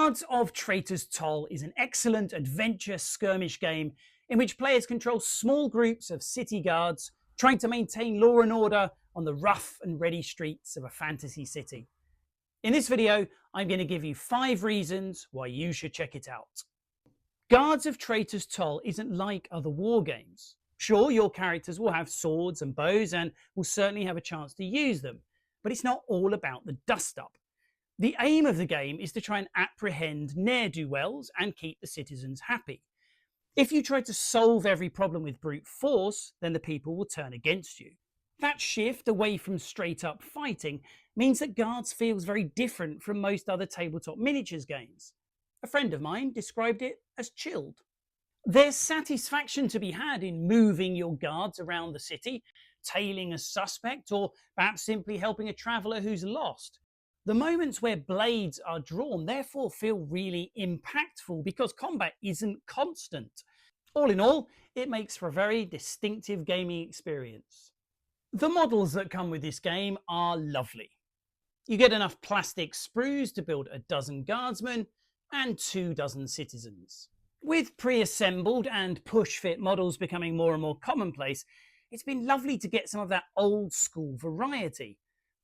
Guards of Traitor's Toll is an excellent adventure skirmish game in which players control small groups of city guards trying to maintain law and order on the rough and ready streets of a fantasy city. In this video, I'm going to give you 5 reasons why you should check it out. Guards of Traitor's Toll isn't like other war games. Sure, your characters will have swords and bows and will certainly have a chance to use them, but it's not all about the dust-up. The aim of the game is to try and apprehend ne'er-do-wells and keep the citizens happy. If you try to solve every problem with brute force, then the people will turn against you. That shift away from straight-up fighting means that Guards feels very different from most other tabletop miniatures games. A friend of mine described it as chilled. There's satisfaction to be had in moving your guards around the city, tailing a suspect, or perhaps simply helping a traveller who's lost. The moments where blades are drawn therefore feel really impactful because combat isn't constant. All in all, it makes for a very distinctive gaming experience. The models that come with this game are lovely. You get enough plastic sprues to build a dozen guardsmen and 2 dozen citizens. With pre-assembled and push-fit models becoming more and more commonplace, it's been lovely to get some of that old-school variety.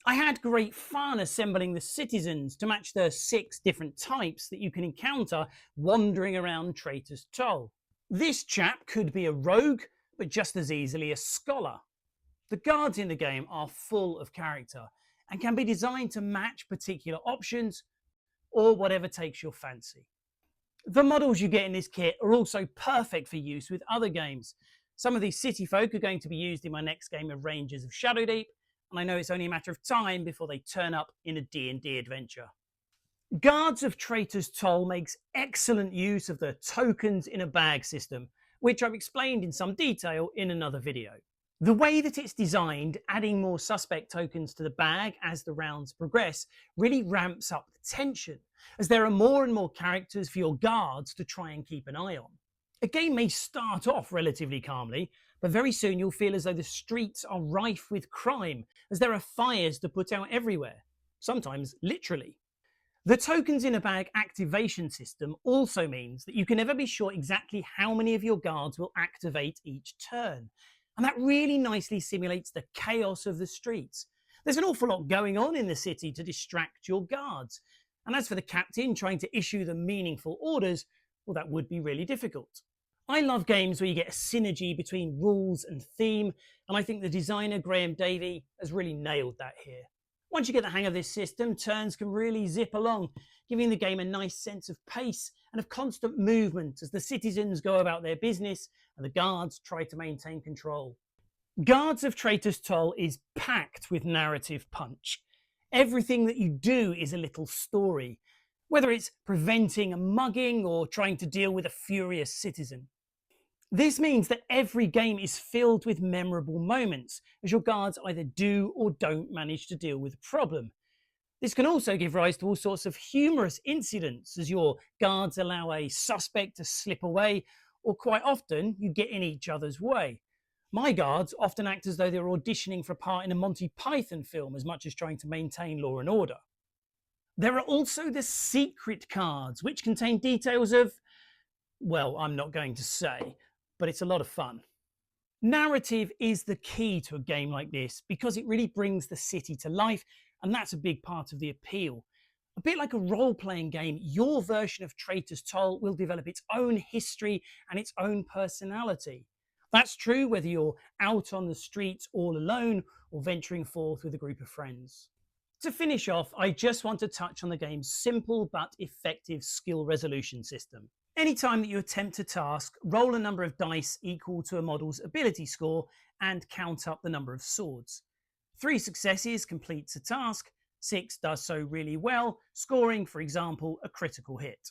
I had great fun assembling the citizens to match the 6 different types that you can encounter wandering around Traitor's Toll. This chap could be a rogue, but just as easily a scholar. The guards in the game are full of character and can be designed to match particular options or whatever takes your fancy. The models you get in this kit are also perfect for use with other games. Some of these city folk are going to be used in my next game of Rangers of Shadowdeep, and I know it's only a matter of time before they turn up in a D&D adventure. Guards of Traitor's Toll makes excellent use of the tokens in a bag system, which I've explained in some detail in another video. The way that it's designed, adding more suspect tokens to the bag as the rounds progress, really ramps up the tension, as there are more and more characters for your guards to try and keep an eye on. A game may start off relatively calmly, but very soon you'll feel as though the streets are rife with crime, as there are fires to put out everywhere, sometimes literally. The tokens in a bag activation system also means that you can never be sure exactly how many of your guards will activate each turn, and that really nicely simulates the chaos of the streets. There's an awful lot going on in the city to distract your guards, and as for the captain trying to issue them meaningful orders, well, that would be really difficult. I love games where you get a synergy between rules and theme, and I think the designer Graham Davey has really nailed that here. Once you get the hang of this system, turns can really zip along, giving the game a nice sense of pace and of constant movement as the citizens go about their business and the guards try to maintain control. Guards of Traitor's Toll is packed with narrative punch. Everything that you do is a little story, whether it's preventing a mugging or trying to deal with a furious citizen. This means that every game is filled with memorable moments, as your guards either do or don't manage to deal with a problem. This can also give rise to all sorts of humorous incidents, as your guards allow a suspect to slip away, or quite often you get in each other's way. My guards often act as though they're auditioning for a part in a Monty Python film as much as trying to maintain law and order. There are also the secret cards, which contain details of, well, I'm not going to say, but it's a lot of fun. Narrative is the key to a game like this because it really brings the city to life, and that's a big part of the appeal. A bit like a role-playing game, your version of Traitor's Toll will develop its own history and its own personality. That's true whether you're out on the streets all alone or venturing forth with a group of friends. To finish off, I just want to touch on the game's simple but effective skill resolution system. Anytime that you attempt a task, roll a number of dice equal to a model's ability score and count up the number of swords. 3 successes completes a task, 6 does so really well, scoring, for example, a critical hit.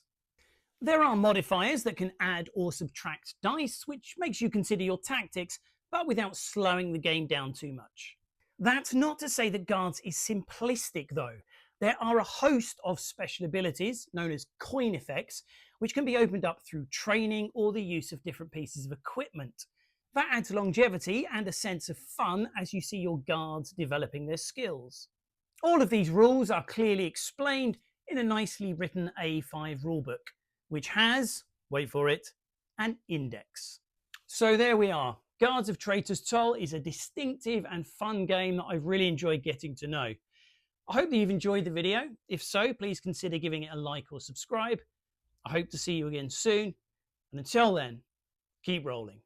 There are modifiers that can add or subtract dice, which makes you consider your tactics, but without slowing the game down too much. That's not to say that Guards is simplistic though. There are a host of special abilities, known as coin effects, which can be opened up through training or the use of different pieces of equipment. That adds longevity and a sense of fun as you see your guards developing their skills. All of these rules are clearly explained in a nicely written A5 rulebook, which has, wait for it, an index. So there we are. Guards of Traitor's Toll is a distinctive and fun game that I've really enjoyed getting to know. I hope that you've enjoyed the video. If so, please consider giving it a like or subscribe. I hope to see you again soon. And until then, keep rolling.